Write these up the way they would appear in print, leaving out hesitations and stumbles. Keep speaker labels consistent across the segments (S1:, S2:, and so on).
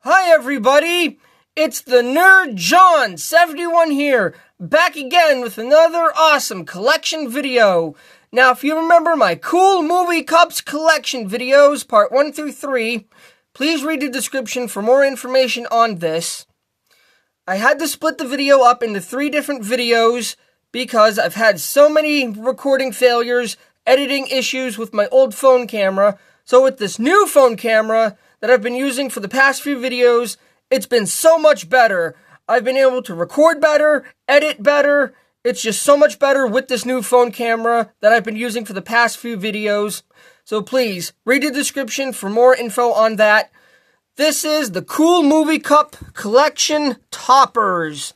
S1: Hi everybody, it's the Nerd John 71 here, back again with another awesome collection video. Now if you remember my cool movie cups collection videos, part 1 through 3, please read the description for more information on this. I had to split the video up into 3 different videos because I've had so many recording failures, editing issues with my old phone camera, so with this new phone camera that I've been using for the past few videos, it's been so much better. I've been able to record better, edit better. It's just so much better with this new phone camera that I've been using for the past few videos. So please, read the description for more info on that. This is the Cool Movie Cup Collection Toppers.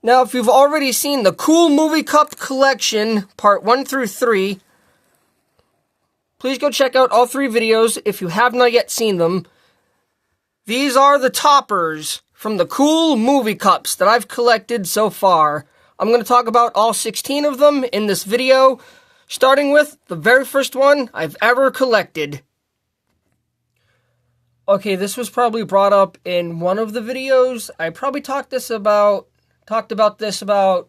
S1: Now, if you've already seen the Cool Movie Cup Collection, part 1 through 3, please go check out all 3 videos if you have not yet seen them. These are the toppers from the Cool Movie Cups that I've collected so far. I'm going to talk about all 16 of them in this video, starting with the very first one I've ever collected. Okay, this was probably brought up in one of the videos. I probably talked about this about,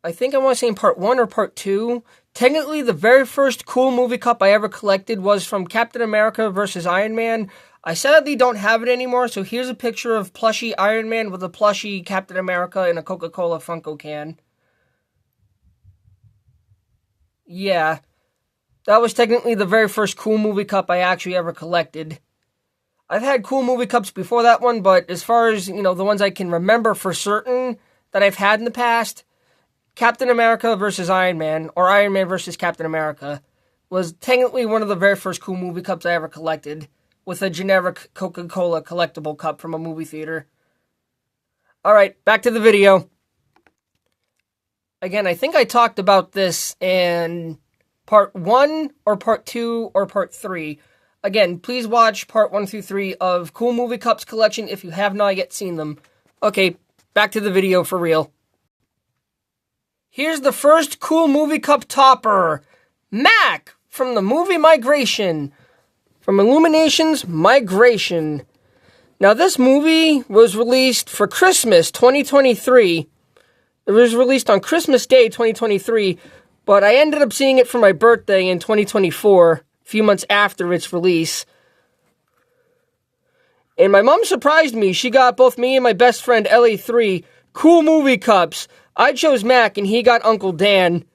S1: I think I want to say in part 1 or part 2. Technically, the very first Cool Movie Cup I ever collected was from Captain America vs. Iron Man. I sadly don't have it anymore, so here's a picture of plushy Iron Man with a plushy Captain America in a Coca-Cola Funko can. Yeah, that was technically the very first Cool Movie Cup I actually ever collected. I've had Cool Movie Cups before that one, but as far as, the ones I can remember for certain that I've had in the past, Captain America versus Iron Man, or Iron Man versus Captain America, was technically one of the very first Cool Movie Cups I ever collected, with a generic Coca-Cola collectible cup from a movie theater. Alright, back to the video. Again, I think I talked about this in part 1, or part 2, or part 3. Again, please watch part 1 through 3 of Cool Movie Cups collection if you have not yet seen them. Okay, back to the video for real. Here's the first Cool Movie Cup topper, Mac, from the movie Migration, from Illumination's Migration. Now this movie was released for Christmas 2023. It was released on Christmas Day 2023, but I ended up seeing it for my birthday in 2024, a few months after its release. And my mom surprised me. She got both me and my best friend Ellie 3 Cool Movie Cups. I chose Mac and he got Uncle Dan.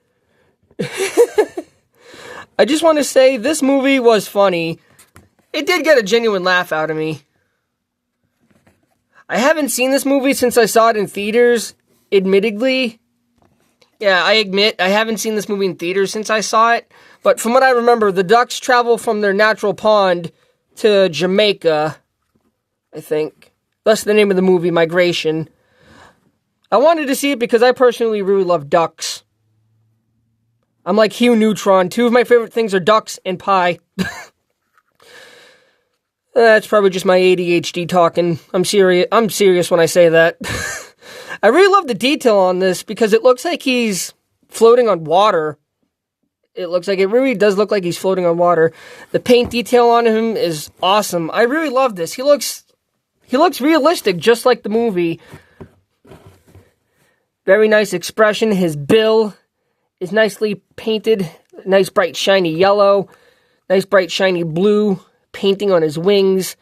S1: I just want to say this movie was funny. It did get a genuine laugh out of me. I haven't seen this movie since I saw it in theaters, admittedly. Yeah, I admit I haven't seen this movie in theaters since I saw it. But from what I remember, the ducks travel from their natural pond to Jamaica, I think. That's the name of the movie, Migration. I wanted to see it because I personally really love ducks. I'm like Hugh Neutron. 2 of my favorite things are ducks and pie. That's probably just my ADHD talking. I'm serious when I say that. I really love the detail on this because it looks like he's floating on water. It really does look like he's floating on water. The paint detail on him is awesome. I really love this. He looks realistic, just like the movie. Very nice expression. His bill is nicely painted. Nice bright shiny yellow. Nice bright shiny blue painting on his wings.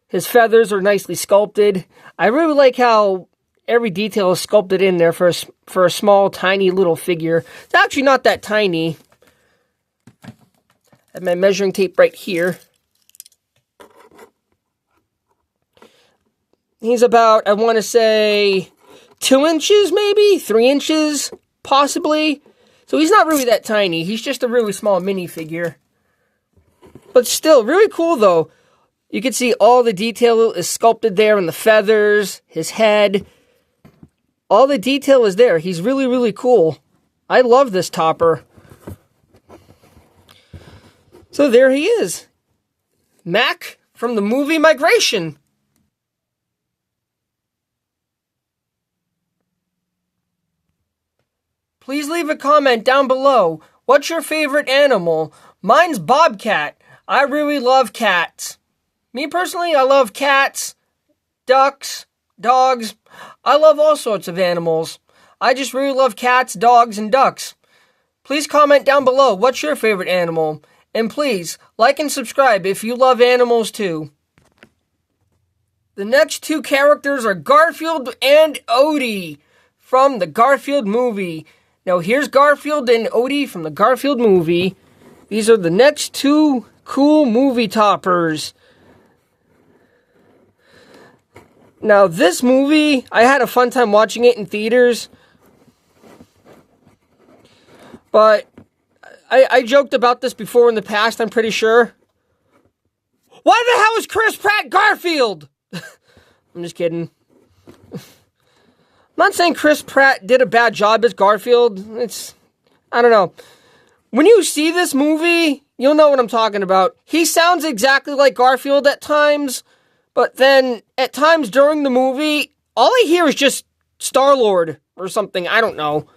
S1: His feathers are nicely sculpted. I really like how every detail is sculpted in there for a small, tiny little figure. It's actually not that tiny. I have my measuring tape right here. He's about, I want to say, 2 inches maybe? 3 inches, possibly. So he's not really that tiny. He's just a really small minifigure. But still, really cool though. You can see all the detail is sculpted there in the feathers, his head. All the detail is there. He's really, really cool. I love this topper. So there he is. Mac from the movie Migration. Please leave a comment down below. What's your favorite animal? Mine's Bobcat. I really love cats. Me personally, I love cats, ducks, dogs. I love all sorts of animals. I just really love cats, dogs, and ducks. Please comment down below, what's your favorite animal? And please, like and subscribe if you love animals too. The next two characters are Garfield and Odie from the Garfield movie. Now here's Garfield and Odie from the Garfield movie. These are the next two cool movie toppers. Now this movie, I had a fun time watching it in theaters. But I joked about this before in the past, I'm pretty sure. Why the hell is Chris Pratt Garfield? I'm just kidding. I'm not saying Chris Pratt did a bad job as Garfield. I don't know. When you see this movie, you'll know what I'm talking about. He sounds exactly like Garfield at times, but then at times during the movie, all I hear is just Star-Lord or something. I don't know.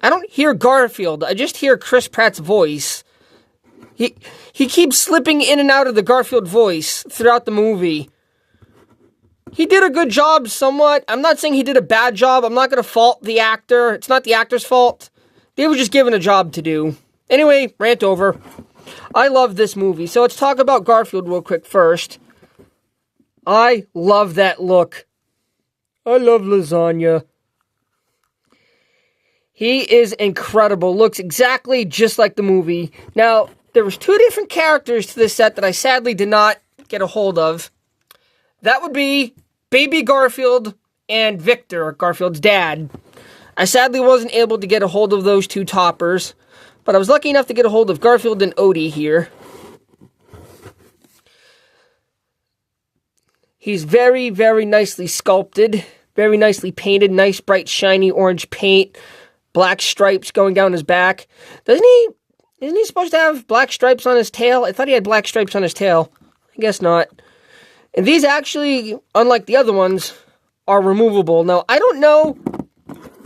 S1: I don't hear Garfield. I just hear Chris Pratt's voice. He keeps slipping in and out of the Garfield voice throughout the movie. He did a good job somewhat. I'm not saying he did a bad job. I'm not going to fault the actor. It's not the actor's fault. They were just given a job to do. Anyway, rant over. I love this movie. So let's talk about Garfield real quick first. I love that look. I love lasagna. He is incredible. Looks exactly just like the movie. Now, there was two different characters to this set that I sadly did not get a hold of. That would be Baby Garfield and Victor, Garfield's dad. I sadly wasn't able to get a hold of those two toppers, but I was lucky enough to get a hold of Garfield and Odie here. He's very, very nicely sculpted, very nicely painted, nice bright shiny orange paint, black stripes going down his back. Isn't he supposed to have black stripes on his tail? I thought he had black stripes on his tail. I guess not. And these actually, unlike the other ones, are removable. Now, I don't know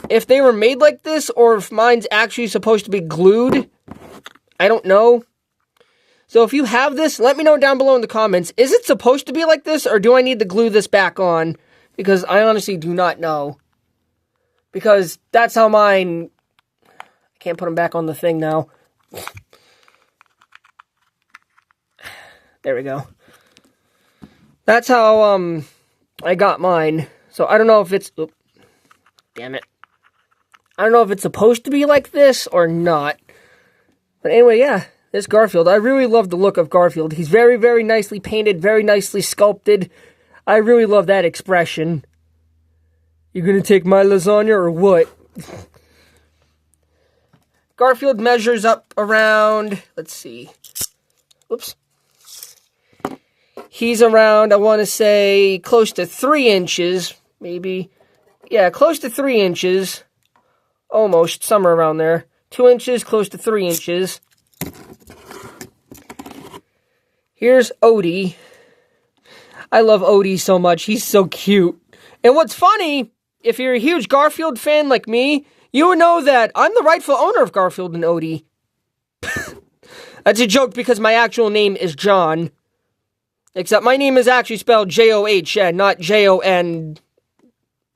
S1: if they were made like this or if mine's actually supposed to be glued. I don't know. So if you have this, let me know down below in the comments. Is it supposed to be like this or do I need to glue this back on? Because I honestly do not know. Because that's how mine... I can't put them back on the thing now. There we go. That's how, I got mine. So I don't know if it's... Oops, damn it. I don't know if it's supposed to be like this or not. But anyway, yeah. This Garfield. I really love the look of Garfield. He's very, very nicely painted. Very nicely sculpted. I really love that expression. You gonna take my lasagna or what? Garfield measures up around... Let's see. Whoops. He's around, I want to say, close to 3 inches, maybe. Yeah, close to 3 inches. Almost, somewhere around there. 2 inches, close to 3 inches. Here's Odie. I love Odie so much. He's so cute. And what's funny, if you're a huge Garfield fan like me, you would know that I'm the rightful owner of Garfield and Odie. That's a joke because my actual name is John. Except my name is actually spelled J-O-H-N, not J-O-N,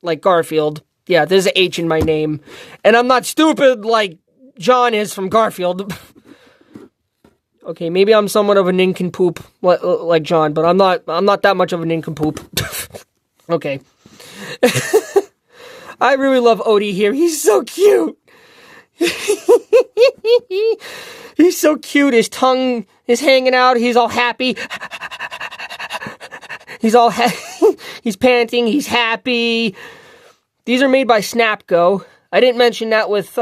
S1: like Garfield. Yeah, there's an H in my name. And I'm not stupid like John is from Garfield. Okay, maybe I'm somewhat of a nincompoop like John, but I'm not that much of a nincompoop. Okay. I really love Odie here. He's so cute. He's so cute. His tongue is hanging out. He's all happy. He's panting. He's happy. These are made by Snapco. I didn't mention that with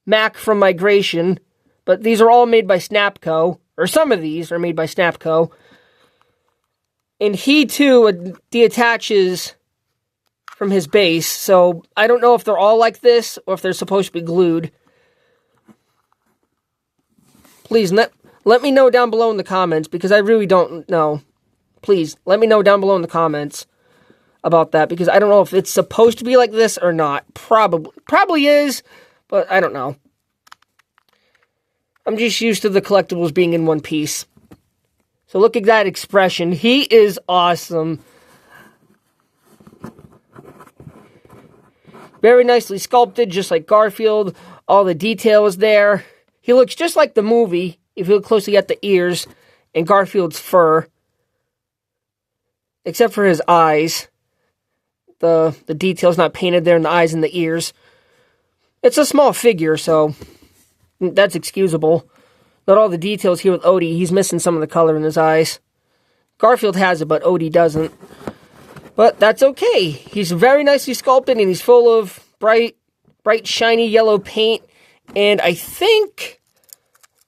S1: Mac from Migration, but these are all made by Snapco, or some of these are made by Snapco. And he too detaches from his base, so I don't know if they're all like this or if they're supposed to be glued. Please let me know down below in the comments because I really don't know. Please let me know down below in the comments about that because I don't know if it's supposed to be like this or not. Probably is, but I don't know. I'm just used to the collectibles being in one piece. So look at that expression. He is awesome. Very nicely sculpted, just like Garfield. All the detail is there. He looks just like the movie, if you look closely at the ears and Garfield's fur. Except for his eyes. The detail's not painted there in the eyes and the ears. It's a small figure, so that's excusable. Not all the details here with Odie. He's missing some of the color in his eyes. Garfield has it, but Odie doesn't. But that's okay. He's very nicely sculpted, and he's full of bright, shiny yellow paint. And I think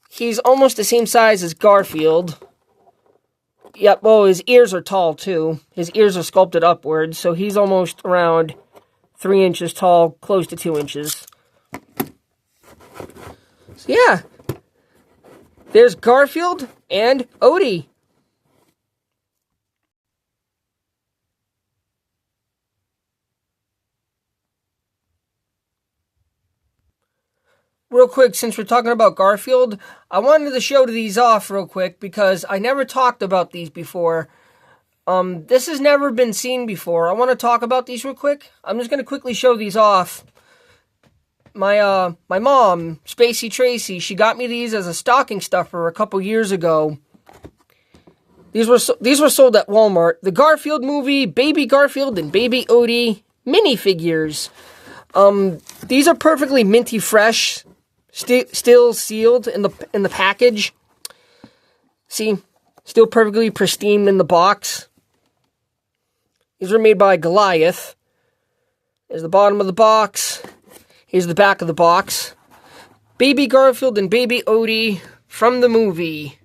S1: he's almost the same size as Garfield. Yep, well, his ears are tall, too. His ears are sculpted upwards, so he's almost around 3 inches tall, close to 2 inches. So, yeah. There's Garfield and Odie. Real quick, since we're talking about Garfield, I wanted to show these off real quick because I never talked about these before. This has never been seen before. I want to talk about these real quick. I'm just going to quickly show these off. My mom, Spacey Tracy, she got me these as a stocking stuffer a couple years ago. These were sold at Walmart. The Garfield movie, Baby Garfield and Baby Odie minifigures. These are perfectly minty fresh, still sealed in the package. See, still perfectly pristine in the box. These were made by Goliath. There's the bottom of the box. Here's the back of the box. Baby Garfield and Baby Odie from the movie.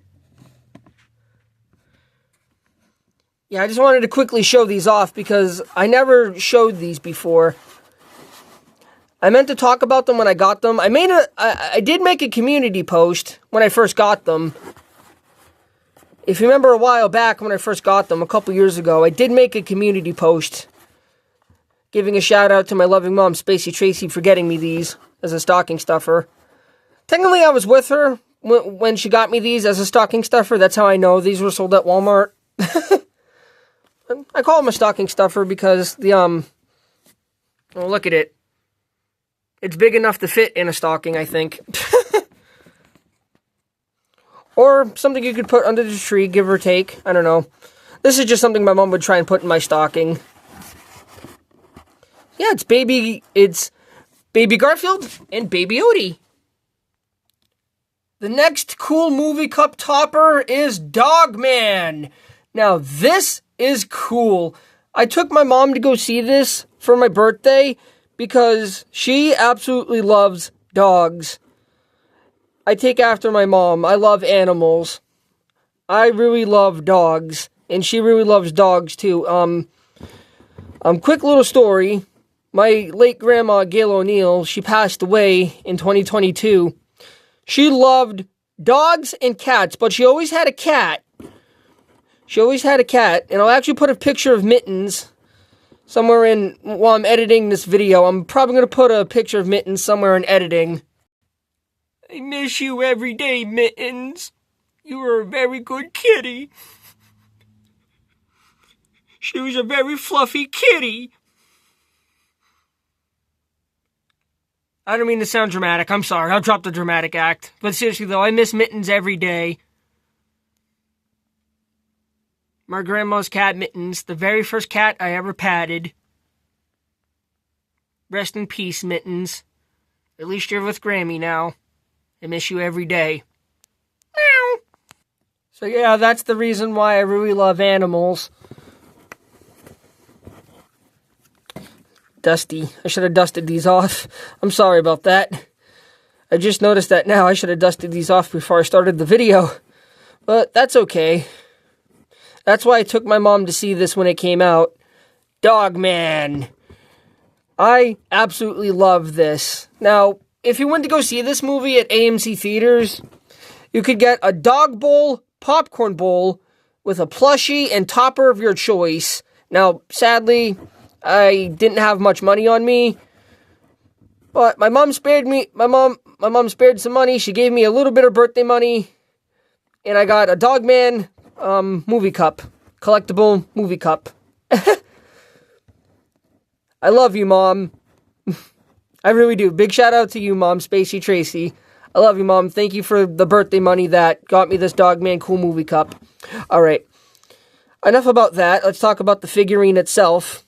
S1: Yeah, I just wanted to quickly show these off because I never showed these before. I meant to talk about them when I got them. I did make a community post when I first got them. If you remember a while back when I first got them, a couple years ago, I did make a community post giving a shout out to my loving mom, Spacey Tracy, for getting me these as a stocking stuffer. Technically, I was with her when she got me these as a stocking stuffer. That's how I know these were sold at Walmart. I call them a stocking stuffer because well, look at it. It's big enough to fit in a stocking, I think. Or something you could put under the tree, give or take. I don't know. This is just something my mom would try and put in my stocking. Yeah, it's Baby Garfield and Baby Odie. The next cool movie cup topper is Dogman. Now, this is cool. I took my mom to go see this for my birthday because she absolutely loves dogs. I take after my mom. I love animals. I really love dogs, and she really loves dogs too. Quick little story. My late grandma, Gail O'Neill, she passed away in 2022. She loved dogs and cats, but she always had a cat. And I'll actually put a picture of Mittens somewhere while I'm editing this video. I'm probably going to put a picture of Mittens somewhere in editing. I miss you every day, Mittens. You were a very good kitty. She was a very fluffy kitty. I don't mean to sound dramatic. I'm sorry. I'll drop the dramatic act. But seriously, though, I miss Mittens every day. My grandma's cat, Mittens. The very first cat I ever patted. Rest in peace, Mittens. At least you're with Grammy now. I miss you every day. Meow. So yeah, that's the reason why I really love animals. Dusty. I should have dusted these off. I'm sorry about that. I just noticed that now. I should have dusted these off before I started the video. But that's okay. That's why I took my mom to see this when it came out. Dogman. I absolutely love this. Now, if you went to go see this movie at AMC Theaters, you could get a dog bowl, popcorn bowl, with a plushie and topper of your choice. Now, sadly, I didn't have much money on me, but my mom spared me. My mom spared some money. She gave me a little bit of birthday money, and I got a Dogman movie cup. Collectible movie cup. I love you, Mom. I really do. Big shout out to you, Mom, Spacey Tracy. I love you, Mom. Thank you for the birthday money that got me this Dogman Cool Movie Cup. Alright. Enough about that. Let's talk about the figurine itself.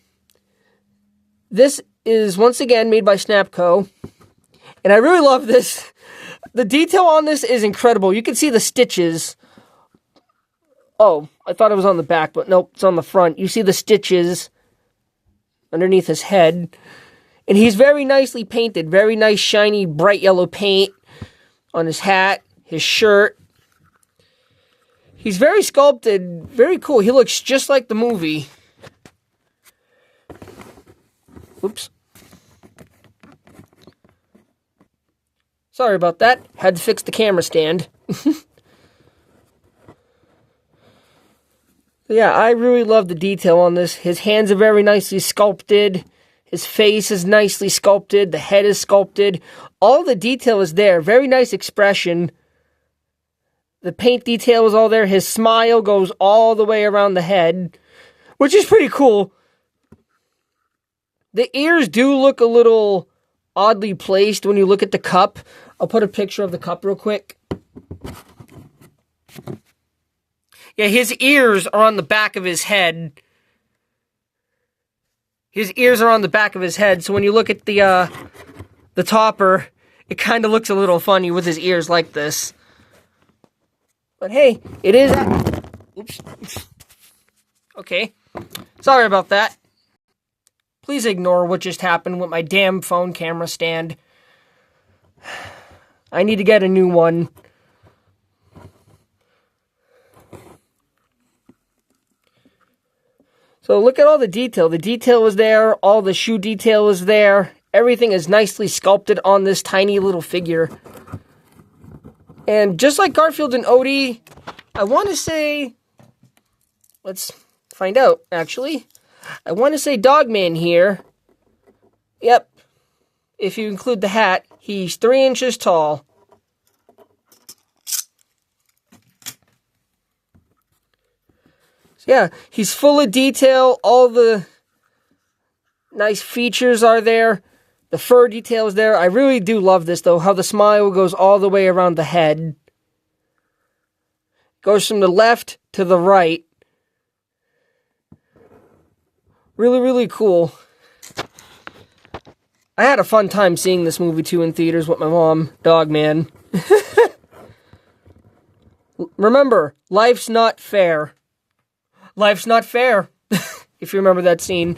S1: This is, once again, made by Snapco. And I really love this. The detail on this is incredible. You can see the stitches. Oh, I thought it was on the back, but nope, it's on the front. You see the stitches underneath his head. And he's very nicely painted. Very nice, shiny, bright yellow paint on his hat, his shirt. He's very sculpted. Very cool. He looks just like the movie. Oops. Sorry about that. Had to fix the camera stand. Yeah, I really love the detail on this. His hands are very nicely sculpted. His face is nicely sculpted. The head is sculpted. All the detail is there. Very nice expression. The paint detail is all there. His smile goes all the way around the head, which is pretty cool. The ears do look a little oddly placed when you look at the cup. I'll put a picture of the cup real quick. Yeah, his ears are on the back of his head. His ears are on the back of his head, so when you look at the topper, it kind of looks a little funny with his ears like this. But hey, it is... Oops. Okay. Sorry about that. Please ignore what just happened with my damn phone camera stand. I need to get a new one. So look at all the detail. The detail is there. All the shoe detail is there. Everything is nicely sculpted on this tiny little figure. And just like Garfield and Odie, I want to say... Let's find out, actually. I want to say Dogman here. Yep. If you include the hat, he's 3 inches tall. Yeah, he's full of detail. All the nice features are there. The fur detail is there. I really do love this, though, how the smile goes all the way around the head. Goes from the left to the right. Really, really cool. I had a fun time seeing this movie, too, in theaters with my mom, Dogman. Remember, life's not fair. Life's not fair, if you remember that scene.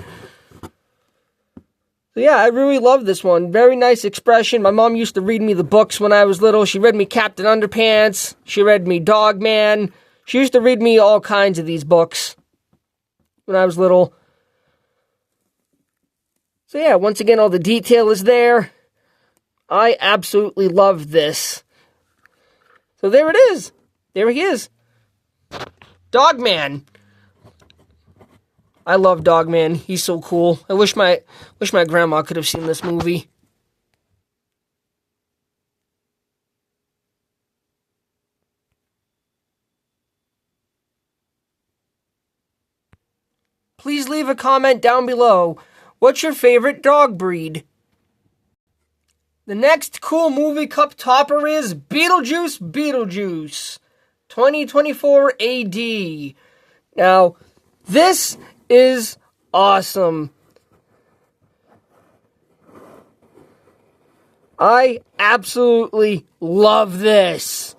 S1: So yeah, I really love this one. Very nice expression. My mom used to read me the books when I was little. She read me Captain Underpants. She read me Dogman. She used to read me all kinds of these books when I was little. So yeah, once again, all the detail is there. I absolutely love this. So there it is. There he is. Dogman. I love Dogman. He's so cool. I wish my grandma could have seen this movie. Please leave a comment down below. What's your favorite dog breed? The next cool movie cup topper is Beetlejuice 2024 AD. Now, this is awesome. I absolutely love this.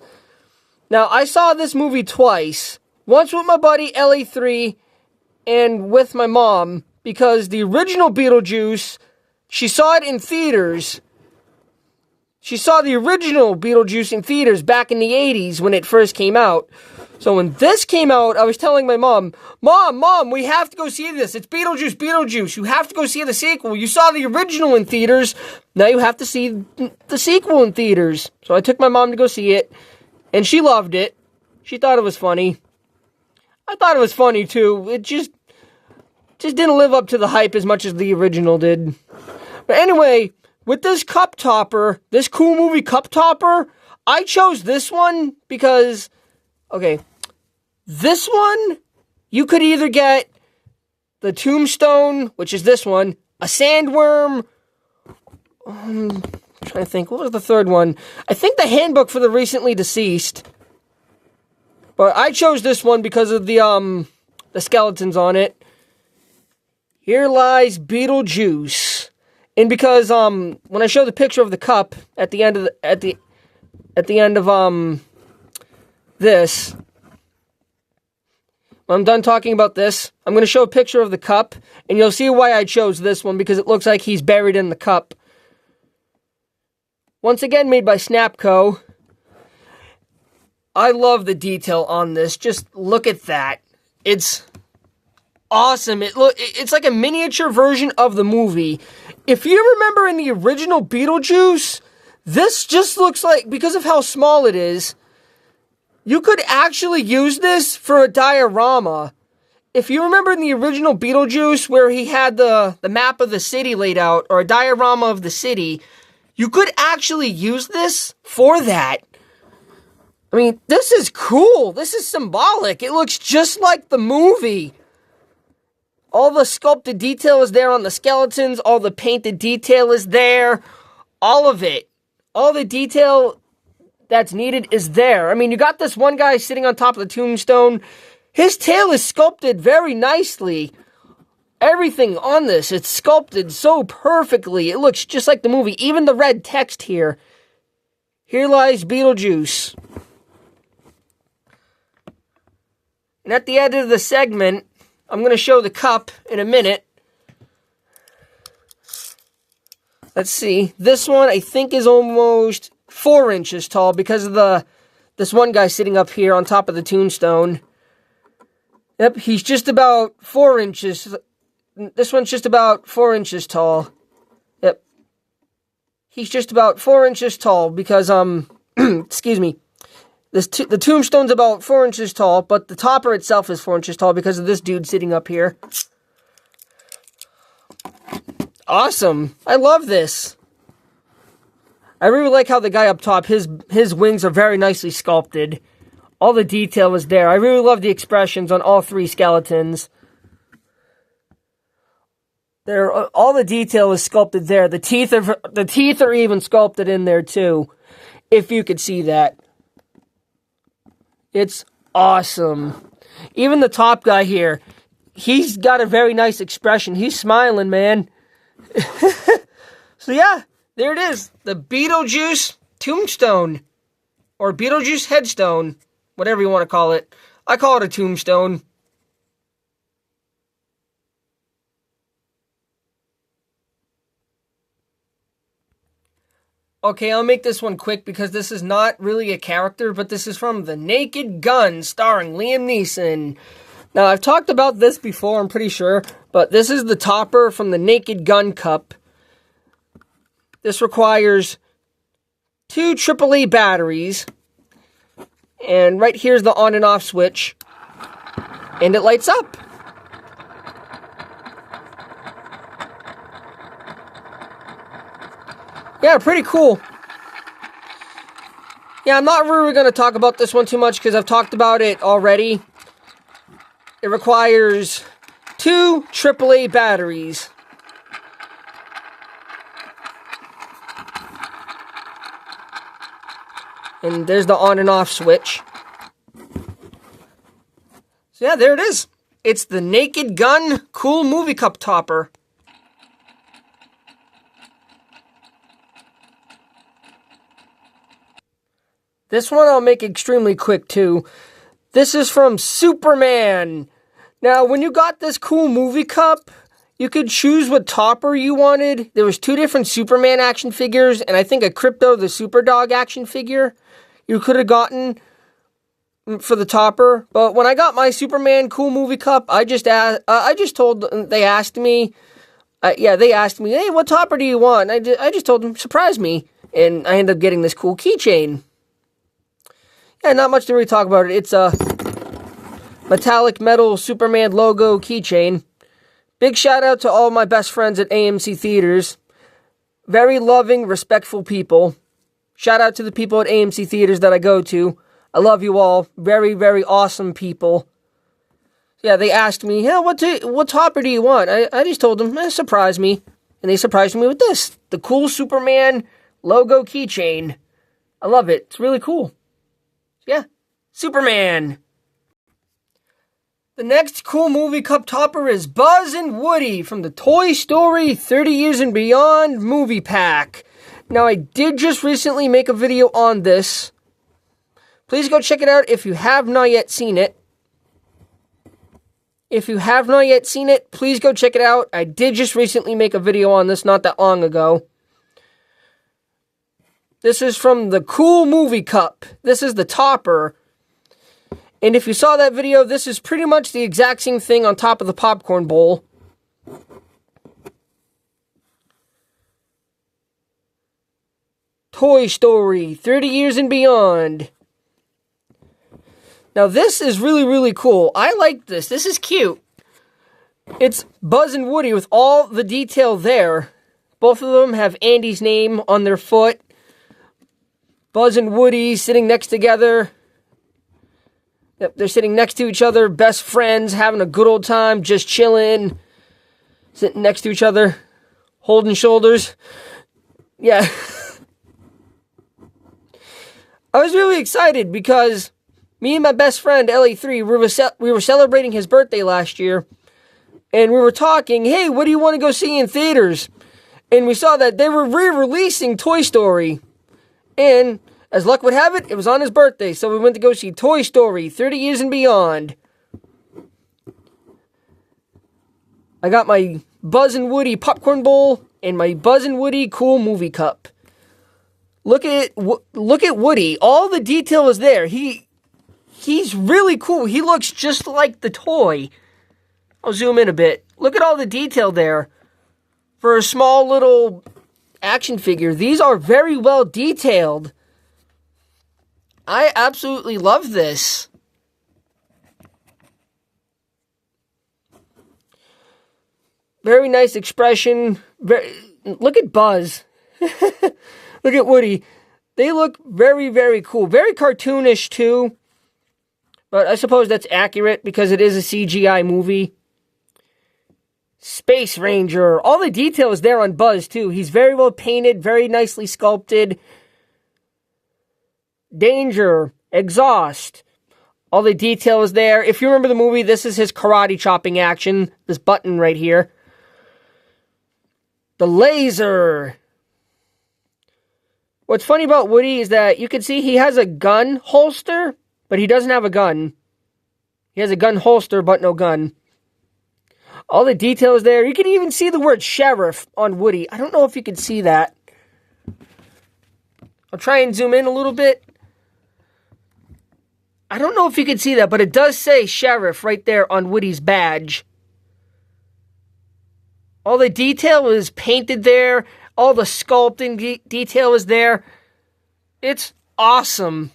S1: Now, I saw this movie twice. Once with my buddy LA3 and with my mom, because the original Beetlejuice, she saw it in theaters. She saw the original Beetlejuice in theaters back in the 80s when it first came out. So when this came out, I was telling my mom, Mom, we have to go see this. It's Beetlejuice. You have to go see the sequel. You saw the original in theaters. Now you have to see the sequel in theaters. So I took my mom to go see it, and she loved it. She thought it was funny. I thought it was funny, too. It just didn't live up to the hype as much as the original did. But anyway, with this cup topper, this cool movie cup topper, I chose this one because... Okay, This one, you could either get the tombstone, which is this one, a sandworm. I'm trying to think, what was the third one? I think the handbook for the recently deceased. But I chose this one because of the skeletons on it. Here lies Beetlejuice. And because when I show the picture of the cup at the end of this, when I'm done talking about this, I'm going to show a picture of the cup, and you'll see why I chose this one, because it looks like he's buried in the cup. Once again, made by Snapco. I love the detail on this. Just look at that. It's awesome. It's like a miniature version of the movie. If you remember in the original Beetlejuice, this just looks like, because of how small it is, you could actually use this for a diorama. If you remember in the original Beetlejuice, where he had the map of the city laid out, or a diorama of the city, you could actually use this for that. I mean, this is cool. This is symbolic. It looks just like the movie. All the sculpted detail is there on the skeletons. All the painted detail is there. All of it. All the detail that's needed is there. I mean, you got this one guy sitting on top of the tombstone. His tail is sculpted very nicely. Everything on this, it's sculpted so perfectly. It looks just like the movie. Even the red text here. Here lies Beetlejuice. And at the end of the segment, I'm going to show the cup in a minute. Let's see. This one, I think, is almost 4 inches tall because of this one guy sitting up here on top of the tombstone. Yep, he's just about 4 inches. This one's just about 4 inches tall. Yep. He's just about 4 inches tall because, excuse me. The tombstone's about 4 inches tall, but the topper itself is 4 inches tall because of this dude sitting up here. Awesome. I love this. I really like how the guy up top, his wings are very nicely sculpted. All the detail is there. I really love the expressions on all 3 skeletons. All the detail is sculpted there. The teeth are even sculpted in there too, if you could see that. It's awesome. Even the top guy here, he's got a very nice expression. He's smiling, man. So yeah, there it is. The Beetlejuice tombstone. Or Beetlejuice headstone. Whatever you want to call it. I call it a tombstone. Okay, I'll make this one quick because this is not really a character, but this is from The Naked Gun, starring Liam Neeson. Now, I've talked about this before, I'm pretty sure, but this is the topper from the Naked Gun cup. This requires 2 AAA batteries, and right here's the on and off switch, and it lights up. Yeah, pretty cool. Yeah, I'm not really going to talk about this one too much because I've talked about it already. It requires 2 AAA batteries. And there's the on and off switch. So yeah, there it is. It's the Naked Gun Cool Movie Cup Topper. This one I'll make extremely quick too. This is from Superman. Now, when you got this cool movie cup, you could choose what topper you wanted. There was 2 different Superman action figures, and I think a Crypto the Superdog action figure you could have gotten for the topper. But when I got my Superman cool movie cup, they asked me, hey, what topper do you want? I just told them, surprise me, and I ended up getting this cool keychain. Yeah, not much to really talk about it. It's a metallic metal Superman logo keychain. Big shout out to all my best friends at AMC Theaters. Very loving, respectful people. Shout out to the people at AMC Theaters that I go to. I love you all. Very, very awesome people. Yeah, they asked me, yeah, what topper do you want? I just told them, surprise me. And they surprised me with this. The cool Superman logo keychain. I love it. It's really cool. Yeah, Superman. The next cool movie cup topper is Buzz and Woody from the Toy Story 30 Years and Beyond movie pack. Now, I did just recently make a video on this. Please go check it out if you have not yet seen it. If you have not yet seen it, please go check it out. I did just recently make a video on this not that long ago. This is from the Cool Movie Cup. This is the topper. And if you saw that video, this is pretty much the exact same thing on top of the popcorn bowl. Toy Story 30 Years and Beyond. Now this is really, really cool. I like this. This is cute. It's Buzz and Woody with all the detail there. Both of them have Andy's name on their foot. Buzz and Woody sitting next together. Yep, they're sitting next to each other, best friends, having a good old time, just chilling. Sitting next to each other, holding shoulders. Yeah. I was really excited because me and my best friend, LA3, we were celebrating his birthday last year. And we were talking, hey, what do you want to go see in theaters? And we saw that they were re-releasing Toy Story. And as luck would have it, it was on his birthday. So we went to go see Toy Story 30 Years and Beyond. I got my Buzz and Woody popcorn bowl and my Buzz and Woody cool movie cup. Look at Woody. All the detail is there. He's really cool. He looks just like the toy. I'll zoom in a bit. Look at all the detail there. For a small little action figure, these are very well detailed. I absolutely love this. Very nice expression. Look at Buzz. Look at Woody. They look very, very cool. Very cartoonish, too. But I suppose that's accurate because it is a CGI movie. Space Ranger. All the detail is there on Buzz, too. He's very well painted, very nicely sculpted. Danger. Exhaust. All the detail is there. If you remember the movie, this is his karate chopping action. This button right here. The laser. What's funny about Woody is that you can see he has a gun holster, but he doesn't have a gun. He has a gun holster, but no gun. All the details there. You can even see the word sheriff on Woody. I don't know if you can see that. I'll try and zoom in a little bit. I don't know if you can see that, but it does say sheriff right there on Woody's badge. All the detail is painted there. All the sculpting detail is there. It's awesome.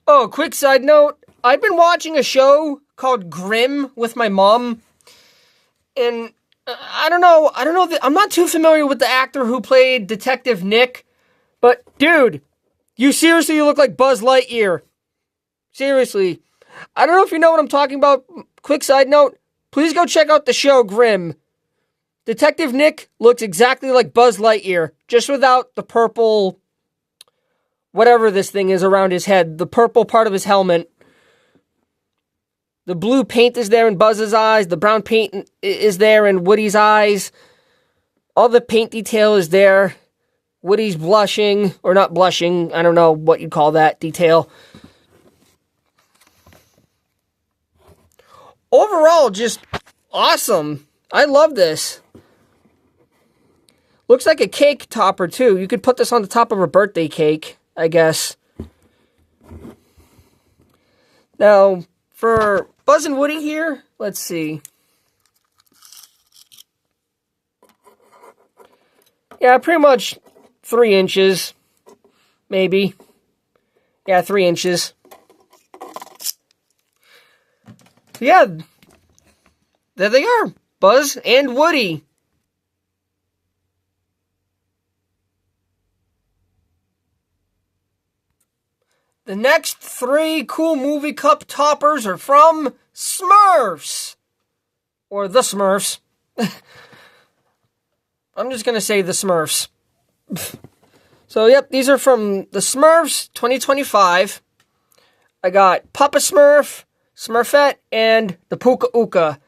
S1: Oh, quick side note. I've been watching a show called Grimm with my mom. And I don't know. I'm not too familiar with the actor who played Detective Nick. But, dude, you look like Buzz Lightyear. Seriously. I don't know if you know what I'm talking about. Quick side note. Please go check out the show Grimm. Detective Nick looks exactly like Buzz Lightyear, just without the purple, whatever this thing is around his head, the purple part of his helmet. The blue paint is there in Buzz's eyes, the brown paint is there in Woody's eyes. All the paint detail is there. Woody's blushing, or not blushing, I don't know what you call that detail. Overall, just awesome. I love this. Looks like a cake topper, too. You could put this on the top of a birthday cake, I guess. Now, for Buzz and Woody here, let's see. Yeah, pretty much 3 inches. Maybe. Yeah, 3 inches. Yeah, there they are. Buzz and Woody. The next 3 Cool Movie Cup toppers are from Smurfs. Or the Smurfs. I'm just going to say the Smurfs. So, yep, these are from the Smurfs 2025. I got Papa Smurf, Smurfette, and the Puka Uka.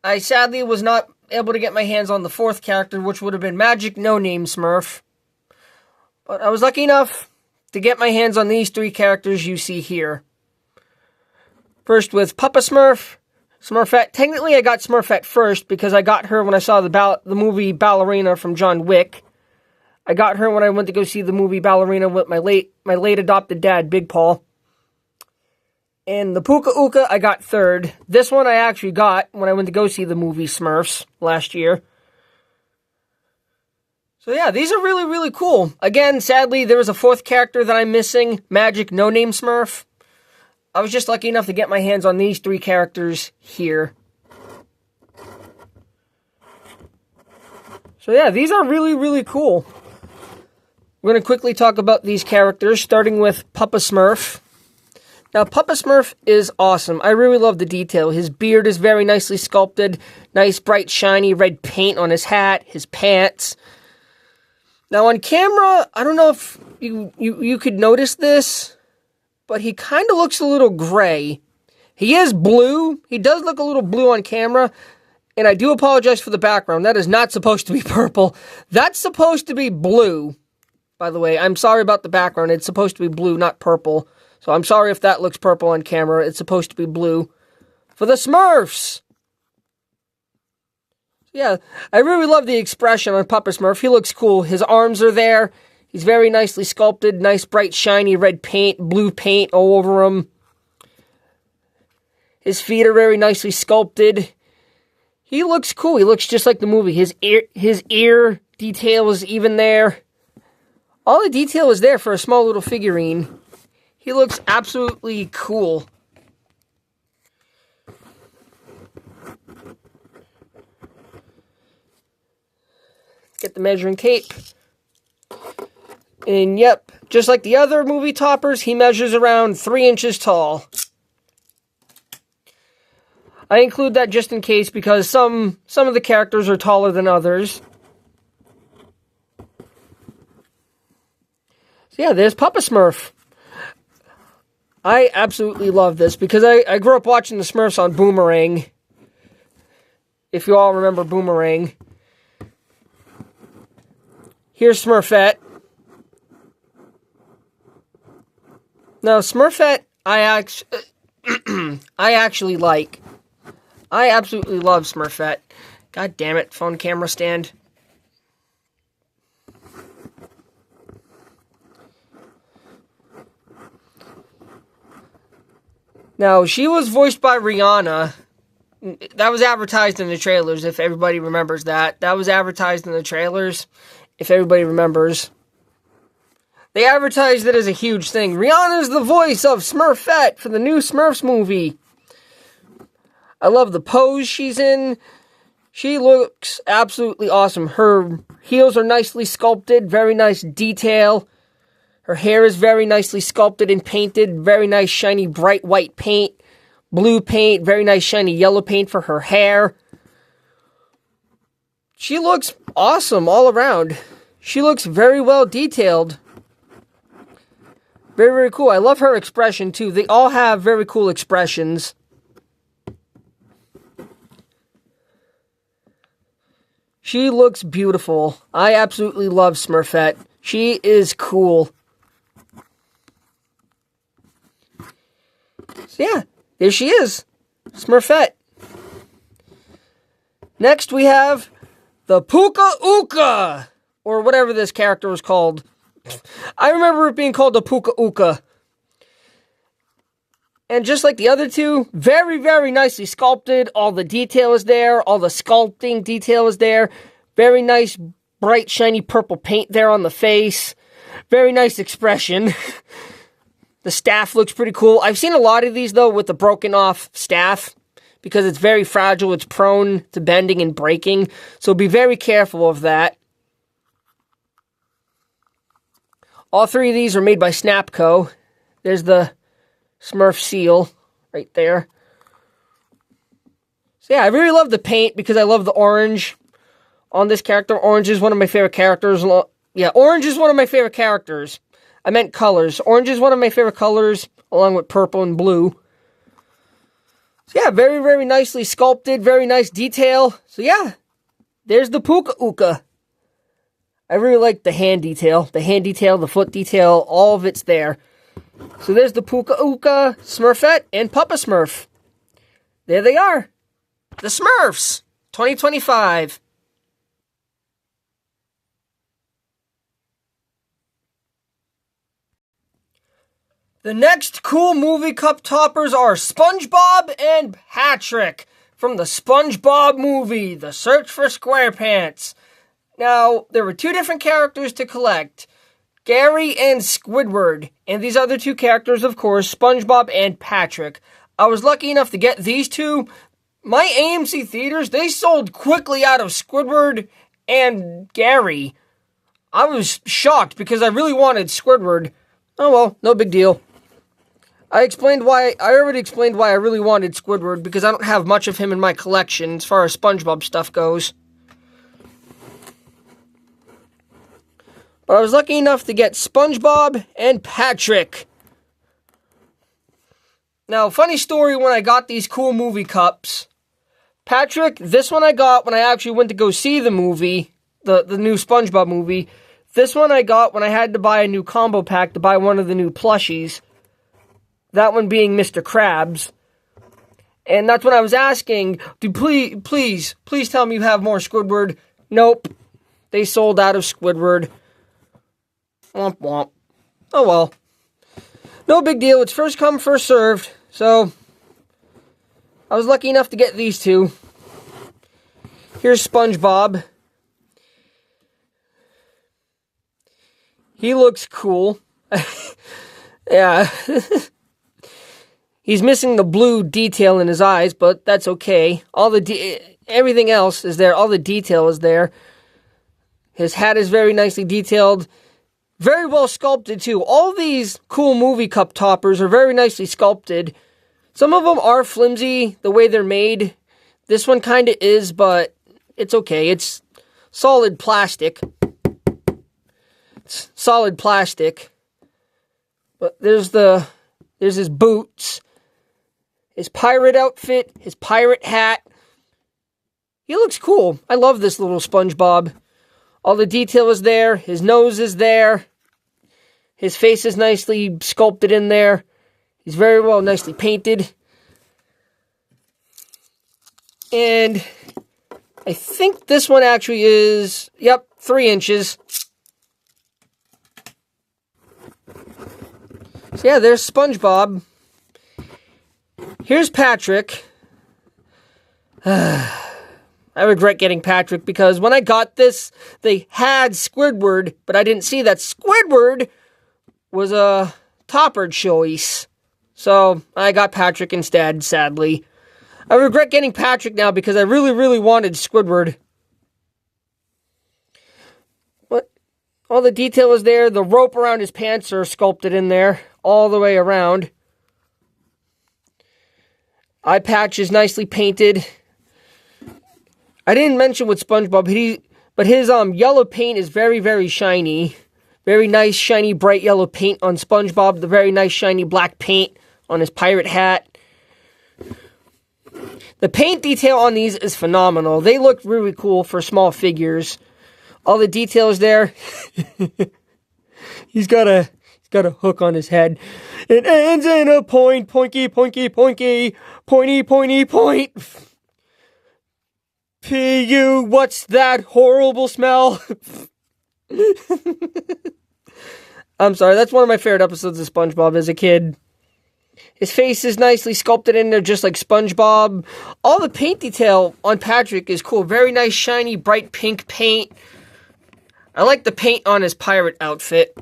S1: I sadly was not able to get my hands on the 4th character, which would have been Magic No Name Smurf. But I was lucky enough to get my hands on these 3 characters you see here. First with Papa Smurf, Smurfette. Technically, I got Smurfette first because I got her when I saw the movie Ballerina from John Wick. I got her when I went to go see the movie Ballerina with my late adopted dad, Big Paul. And the Puka Uka I got 3rd. This one I actually got when I went to go see the movie Smurfs last year. So yeah, these are really, really cool. Again, sadly, there was a 4th character that I'm missing, Magic No Name Smurf. I was just lucky enough to get my hands on these 3 characters here. So yeah, these are really, really cool. We're going to quickly talk about these characters, starting with Papa Smurf. Now, Papa Smurf is awesome. I really love the detail. His beard is very nicely sculpted. Nice, bright, shiny red paint on his hat, his pants. Now, on camera, I don't know if you could notice this, but he kind of looks a little gray. He is blue. He does look a little blue on camera, and I do apologize for the background. That is not supposed to be purple. That's supposed to be blue, by the way. I'm sorry about the background. It's supposed to be blue, not purple. So I'm sorry if that looks purple on camera. It's supposed to be blue. For the Smurfs! Yeah, I really love the expression on Papa Smurf. He looks cool. His arms are there. He's very nicely sculpted. Nice, bright, shiny red paint, blue paint all over him. His feet are very nicely sculpted. He looks cool. He looks just like the movie. His ear detail is even there. All the detail is there for a small little figurine. He looks absolutely cool. Get the measuring tape. And yep, just like the other movie toppers, he measures around 3 inches tall. I include that just in case because some of the characters are taller than others. So yeah, there's Papa Smurf. I absolutely love this because I grew up watching the Smurfs on Boomerang. If you all remember Boomerang. Here's Smurfette. Now, Smurfette, I actually like. I absolutely love Smurfette. God damn it, phone camera stand. Now, she was voiced by Rihanna. That was advertised in the trailers, if everybody remembers that. That was advertised in the trailers, if everybody remembers. They advertised it as a huge thing. Rihanna's the voice of Smurfette for the new Smurfs movie. I love the pose she's in. She looks absolutely awesome. Her heels are nicely sculpted, very nice detail. Her hair is very nicely sculpted and painted. Very nice, shiny, bright white paint. Blue paint. Very nice, shiny yellow paint for her hair. She looks awesome all around. She looks very well detailed. Very, very cool. I love her expression, too. They all have very cool expressions. She looks beautiful. I absolutely love Smurfette. She is cool. So yeah, there she is. Smurfette. Next we have the Puka Uka, or whatever this character was called. I remember it being called the Puka Uka. And just like the other two, very, very nicely sculpted. All the detail is there. All the sculpting detail is there. Very nice, bright, shiny purple paint there on the face. Very nice expression. The staff looks pretty cool. I've seen a lot of these, though, with the broken off staff. Because it's very fragile. It's prone to bending and breaking. So be very careful of that. All three of these are made by Snapco. There's the Smurf seal right there. So yeah, I really love the paint because I love the orange on this character. Orange is one of my favorite characters. Yeah, orange is one of my favorite characters. I meant colors. Orange is one of my favorite colors, along with purple and blue. So yeah, very, very nicely sculpted. Very nice detail. So yeah, there's the Puka Uka. I really like the hand detail. The hand detail, the foot detail, all of it's there. So there's the Puka Uka, Smurfette, and Papa Smurf. There they are. The Smurfs, 2025. The next cool movie cup toppers are SpongeBob and Patrick from the SpongeBob movie, The Search for SquarePants. Now, there were two different characters to collect, Gary and Squidward, and these other two characters, of course, SpongeBob and Patrick. I was lucky enough to get these two. My AMC theaters, they sold quickly out of Squidward and Gary. I was shocked because I really wanted Squidward. Oh well, no big deal. I already explained why I really wanted Squidward, because I don't have much of him in my collection as far as SpongeBob stuff goes. But I was lucky enough to get SpongeBob and Patrick. Now, funny story when I got these cool movie cups. Patrick, this one I got when I actually went to go see the movie, the new SpongeBob movie. This one I got when I had to buy a new combo pack to buy one of the new plushies. That one being Mr. Krabs. And that's when I was asking, please tell me you have more Squidward. Nope. They sold out of Squidward. Womp womp. Oh well. No big deal. It's first come, first served. So, I was lucky enough to get these two. Here's SpongeBob. He looks cool. Yeah. He's missing the blue detail in his eyes, but that's okay. Everything else is there. All the detail is there. His hat is very nicely detailed. Very well sculpted, too. All these cool movie cup toppers are very nicely sculpted. Some of them are flimsy, the way they're made. This one kind of is, but it's okay. It's solid plastic. It's solid plastic. But there's his boots, his pirate outfit, his pirate hat. He looks cool. I love this little SpongeBob. All the detail is there. His nose is there. His face is nicely sculpted in there. He's very well nicely painted. And I think this one actually is, 3 inches. So yeah, there's SpongeBob. Here's Patrick. I regret getting Patrick because when I got this, they had Squidward, but I didn't see that Squidward was a topper choice. So I got Patrick instead, sadly. I regret getting Patrick now because I really, really wanted Squidward. But all the detail is there. The rope around his pants are sculpted in there all the way around. Eye patch is nicely painted. I didn't mention with SpongeBob, but his yellow paint is very, very shiny. Very nice, shiny, bright yellow paint on SpongeBob. The very nice, shiny black paint on his pirate hat. The paint detail on these is phenomenal. They look really cool for small figures. All the details there. He's got a hook on his head. It ends in a point, poinky, poinky, poinky, pointy, pointy, point. P.U., what's that horrible smell? I'm sorry, that's one of my favorite episodes of SpongeBob as a kid. His face is nicely sculpted in there just like SpongeBob. All the paint detail on Patrick is cool. Very nice, shiny, bright pink paint. I like the paint on his pirate outfit.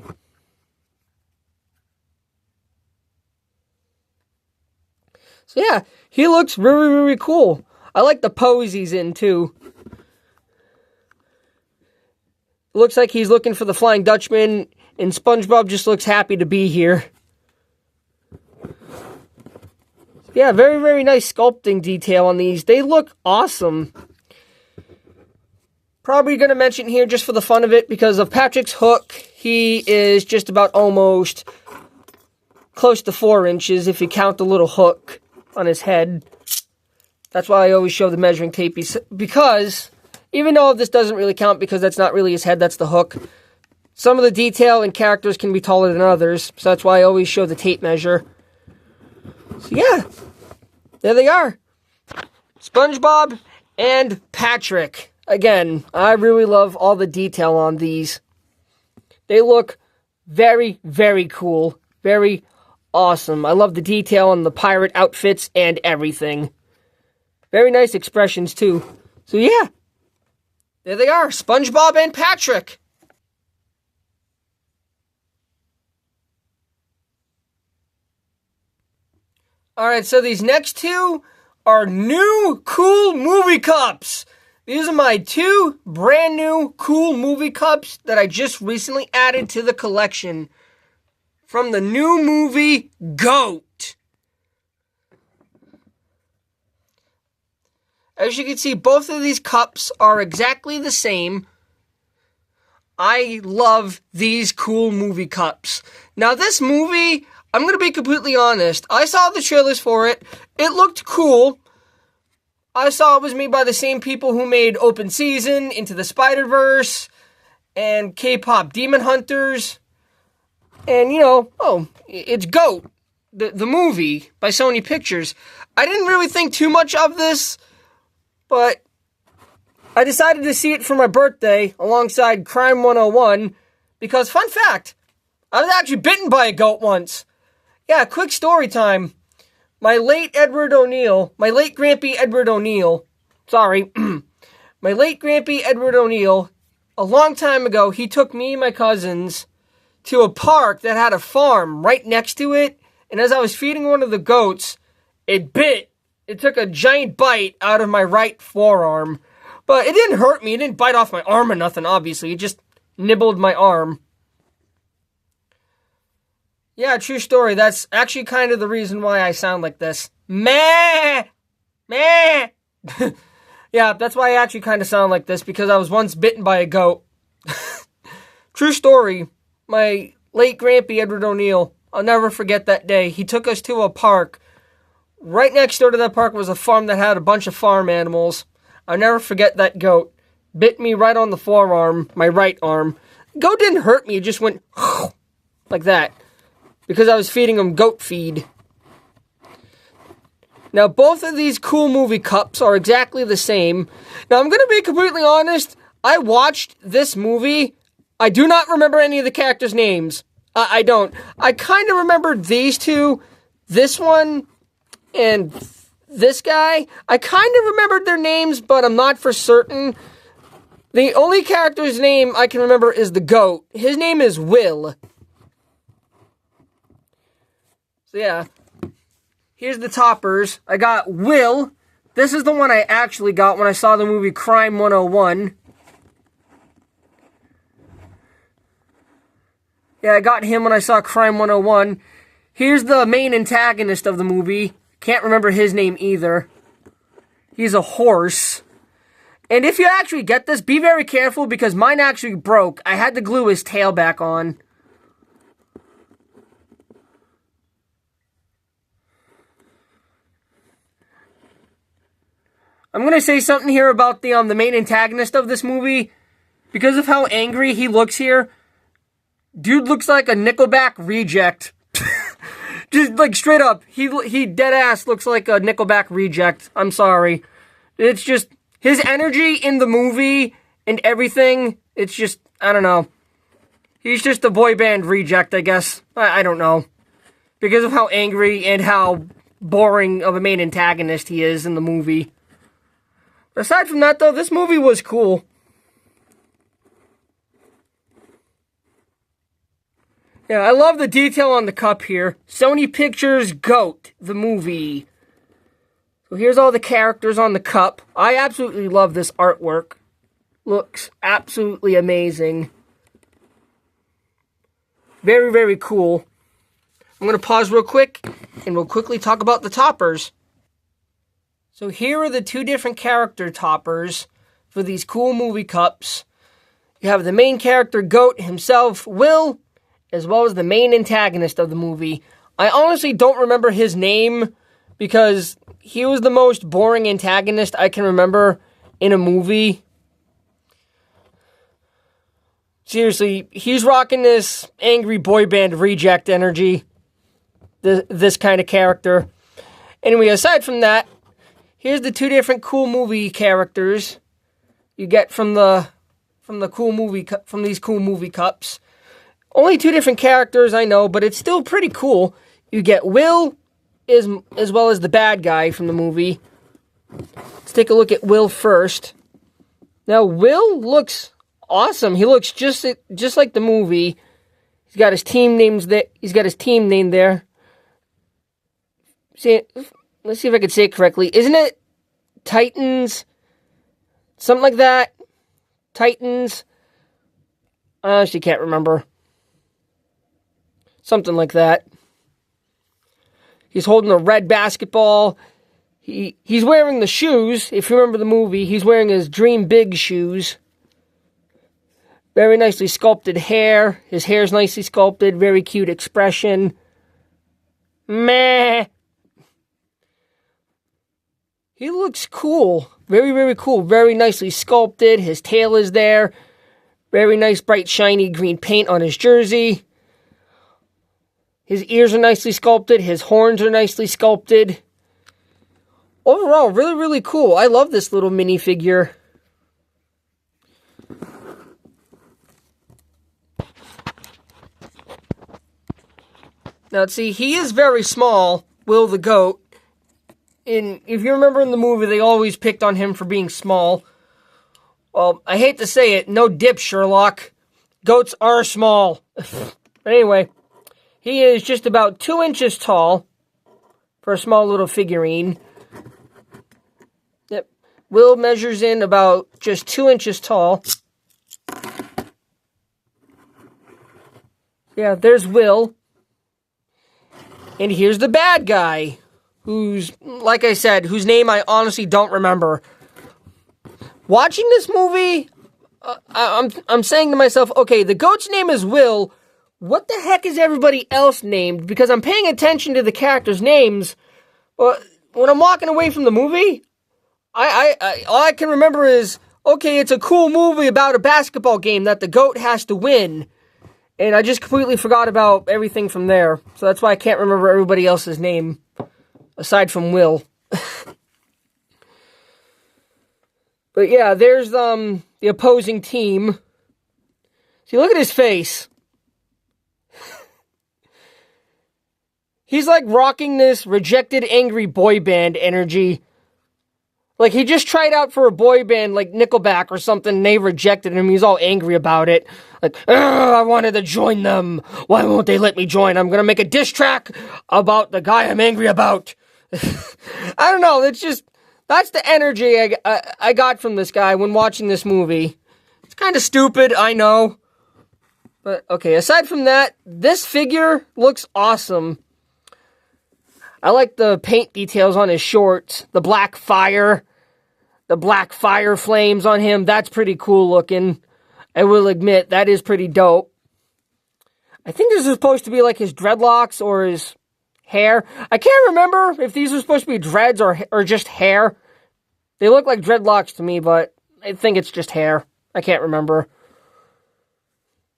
S1: So yeah, he looks really, really cool. I like the pose he's in, too. Looks like he's looking for the Flying Dutchman, and SpongeBob just looks happy to be here. Yeah, very, very nice sculpting detail on these. They look awesome. Probably going to mention here just for the fun of it, because of Patrick's hook, he is just about almost close to 4 inches if you count the little hook on his head. That's why I always show the measuring tape, because even though this doesn't really count because that's not really his head, that's the hook, some of the detail and characters can be taller than others, so that's why I always show the tape measure. So yeah, there they are. SpongeBob and Patrick. Again, I really love all the detail on these. They look very, very cool. Very awesome. I love the detail on the pirate outfits and everything. Very nice expressions, too. So, yeah. There they are. SpongeBob and Patrick. Alright, so these next two are new cool movie cups. These are my 2 brand new cool movie cups that I just recently added to the collection from the new movie GOAT. As you can see, both of these cups are exactly the same. I love these cool movie cups. Now this movie, I'm going to be completely honest, I saw the trailers for it. It looked cool. I saw it was made by the same people who made Open Season, Into the Spider-Verse, and K-Pop Demon Hunters. And, you know, it's GOAT, the movie by Sony Pictures. I didn't really think too much of this, but I decided to see it for my birthday alongside Crime 101, because, fun fact, I was actually bitten by a goat once. Yeah, quick story time. My late Grampy Edward O'Neill, a long time ago, he took me and my cousins to a park that had a farm right next to it, and as I was feeding one of the goats, it bit. It took a giant bite out of my right forearm, but it didn't hurt me. It didn't bite off my arm or nothing, obviously. It just nibbled my arm. Yeah, true story. That's actually kind of the reason why I sound like this. Meh! Meh! Yeah, that's why I actually kind of sound like this, because I was once bitten by a goat. True story. My late Grampy Edward O'Neill, I'll never forget that day. He took us to a park. Right next door to that park was a farm that had a bunch of farm animals. I'll never forget that goat. Bit me right on the forearm, my right arm. Goat didn't hurt me, it just went like that, because I was feeding him goat feed. Now, both of these cool movie cups are exactly the same. Now, I'm going to be completely honest. I watched this movie. I do not remember any of the characters' names. I don't. I kind of remembered these two. This one and this guy. I kind of remembered their names, but I'm not for certain. The only character's name I can remember is the goat. His name is Will. So yeah, here's the toppers. I got Will. This is the one I actually got when I saw the movie Crime 101. Yeah, I got him when I saw Crime 101. Here's the main antagonist of the movie. Can't remember his name either. He's a horse. And if you actually get this, be very careful, because mine actually broke. I had to glue his tail back on. I'm going to say something here about the main antagonist of this movie. Because of how angry he looks here, dude looks like a Nickelback reject. Just, like, straight up. He dead ass looks like a Nickelback reject. I'm sorry. It's just, his energy in the movie and everything, it's just, I don't know. He's just a boy band reject, I guess. I don't know. Because of how angry and how boring of a main antagonist he is in the movie. Aside from that, though, this movie was cool. Yeah, I love the detail on the cup here. Sony Pictures GOAT, the movie. So here's all the characters on the cup. I absolutely love this artwork. Looks absolutely amazing. Very, very cool. I'm going to pause real quick, and we'll quickly talk about the toppers. So here are the two different character toppers for these cool movie cups. You have the main character, Goat himself, Will, as well as the main antagonist of the movie. I honestly don't remember his name, because he was the most boring antagonist I can remember in a movie. Seriously, he's rocking this angry boy band reject energy. This kind of character. Anyway, aside from that, here's the two different cool movie characters you get from these cool movie cups. Only two different characters, I know, but it's still pretty cool. You get Will as well as the bad guy from the movie. Let's take a look at Will first. Now, Will looks awesome. He looks just like the movie. He's got his team names there. He's got his team name there. Let's see if I can say it correctly. Isn't it Titans? Something like that. Titans. I honestly can't remember. Something like that. He's holding a red basketball. He's wearing the shoes. If you remember the movie, he's wearing his Dream Big shoes. Very nicely sculpted hair. His hair's nicely sculpted. Very cute expression. Meh. He looks cool. Very, very cool. Very nicely sculpted. His tail is there. Very nice, bright, shiny green paint on his jersey. His ears are nicely sculpted. His horns are nicely sculpted. Overall, really, really cool. I love this little minifigure. Now, see, he is very small, Will the Goat. And if you remember in the movie, they always picked on him for being small. Well, I hate to say it, no dip, Sherlock. Goats are small. But anyway, he is just about 2 inches tall for a small little figurine. Yep. Will measures in about just 2 inches tall. Yeah, there's Will. And here's the bad guy, who's, like I said, whose name I honestly don't remember. Watching this movie, I'm saying to myself, okay, the goat's name is Will. What the heck is everybody else named? Because I'm paying attention to the characters' names. When I'm walking away from the movie, all I can remember is, okay, it's a cool movie about a basketball game that the goat has to win. And I just completely forgot about everything from there. So that's why I can't remember everybody else's name, aside from Will. But yeah, there's the opposing team. See, look at his face. He's like rocking this rejected angry boy band energy. Like he just tried out for a boy band like Nickelback or something and they rejected him. He's all angry about it. Like, I wanted to join them. Why won't they let me join? I'm going to make a diss track about the guy I'm angry about. I don't know. That's the energy I got from this guy when watching this movie. It's kind of stupid, I know. But, okay, aside from that, this figure looks awesome. I like the paint details on his shorts. The black fire flames on him. That's pretty cool looking. I will admit, that is pretty dope. I think this is supposed to be like his dreadlocks or his hair. I can't remember if these are supposed to be dreads or just hair. They look like dreadlocks to me, but I think it's just hair. I can't remember.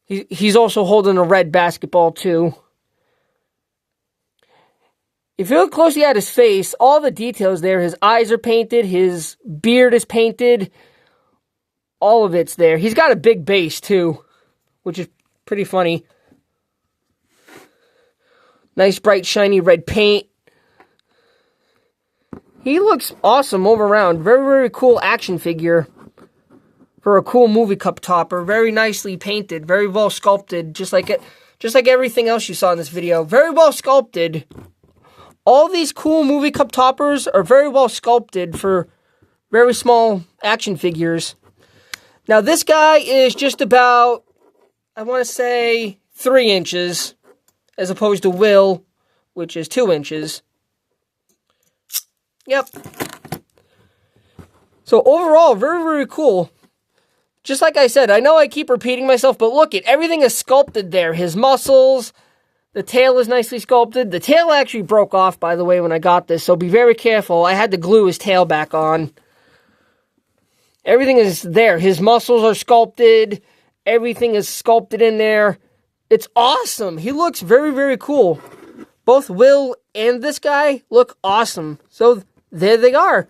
S1: He's also holding a red basketball, too. If you look closely at his face, all the details there, his eyes are painted, his beard is painted, all of it's there. He's got a big base, too, which is pretty funny. Nice, bright, shiny red paint. He looks awesome all around. Very, very cool action figure for a cool movie cup topper. Very nicely painted, very well sculpted, just like everything else you saw in this video. Very well sculpted. All these cool movie cup toppers are very well sculpted for very small action figures. Now, this guy is just about, I want to say, 3 inches, as opposed to Will, which is 2 inches. Yep. So overall, very, very cool. Just like I said, I know I keep repeating myself, but look it, everything is sculpted there. His muscles, the tail is nicely sculpted. The tail actually broke off, by the way, when I got this, so be very careful. I had to glue his tail back on. Everything is there. His muscles are sculpted. Everything is sculpted in there. It's awesome. He looks very, very cool. Both Will and this guy look awesome. So there they are.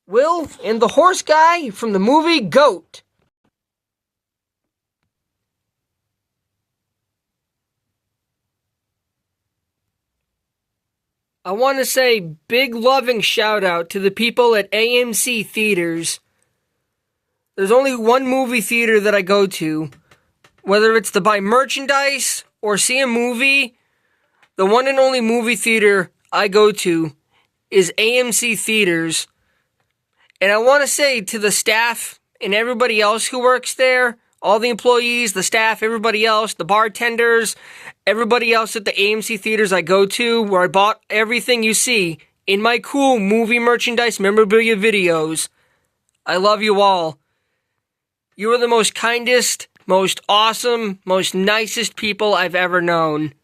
S1: Will and the horse guy from the movie Goat. I want to say big loving shout out to the people at AMC Theaters. There's only one movie theater that I go to. Whether it's to buy merchandise or see a movie, the one and only movie theater I go to is AMC Theaters. And I want to say to the staff and everybody else who works there, all the employees, the staff, everybody else, the bartenders, everybody else at the AMC Theaters I go to, where I bought everything you see in my cool movie merchandise memorabilia videos. I love you all. You are the most kindest, most awesome, most nicest people I've ever known.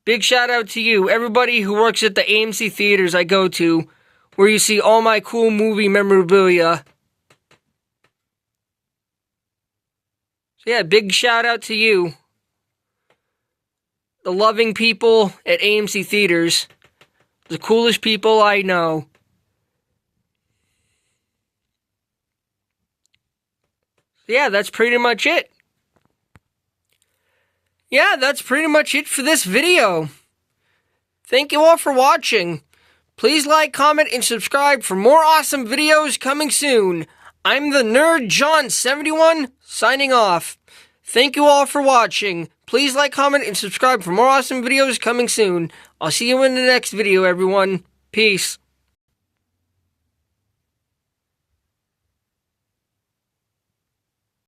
S1: Big shout out to you, everybody who works at the AMC Theaters I go to, where you see all my cool movie memorabilia. So yeah, big shout out to you. The loving people at AMC Theaters. The coolest people I know. So yeah, that's pretty much it. Yeah, that's pretty much it for this video. Thank you all for watching. Please like, comment, and subscribe for more awesome videos coming soon. I'm the Nerd John 71 signing off. Thank you all for watching. Please like, comment, and subscribe for more awesome videos coming soon. I'll see you in the next video, everyone. Peace.